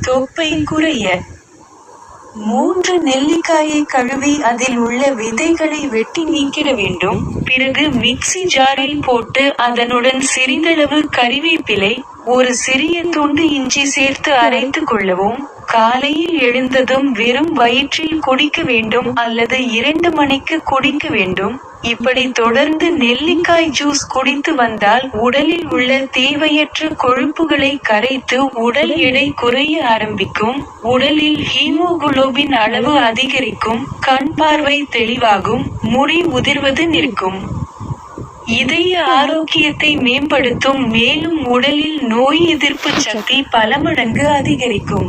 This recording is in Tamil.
தொப்பை குறைய 3 நெல்லிக்காயை கழுவி அதில் உள்ள விதைகளை வெட்டி நீக்கிட வேண்டும். பிறகு மிக்ஸி ஜாரில் போட்டு அதனுடன் சிறிதளவு கறிவேப்பிலை, ஒரு சிறிய துண்டு இஞ்சி சேர்த்து அரைத்து கொள்ளவும். காலையில் எழுந்ததும் வெறும் வயிற்றில் குடிக்க வேண்டும் அல்லது 2 மணிக்கு குடிக்க வேண்டும். இப்படி தொடர்ந்து நெல்லிக்காய் ஜூஸ் குடித்து வந்தால் உடலில் உள்ள தேவையற்ற கொழுப்புகளை கரைத்து உடல் எடை குறைய ஆரம்பிக்கும். உடலில் ஹீமோகுளோபின் அளவு அதிகரிக்கும். கண் பார்வை தெளிவாகும். முடி உதிர்வது நிற்கும். இதய ஆரோக்கியத்தை மேம்படுத்தும். மேலும் உடலில் நோய் எதிர்ப்பு சக்தி பல மடங்கு அதிகரிக்கும்.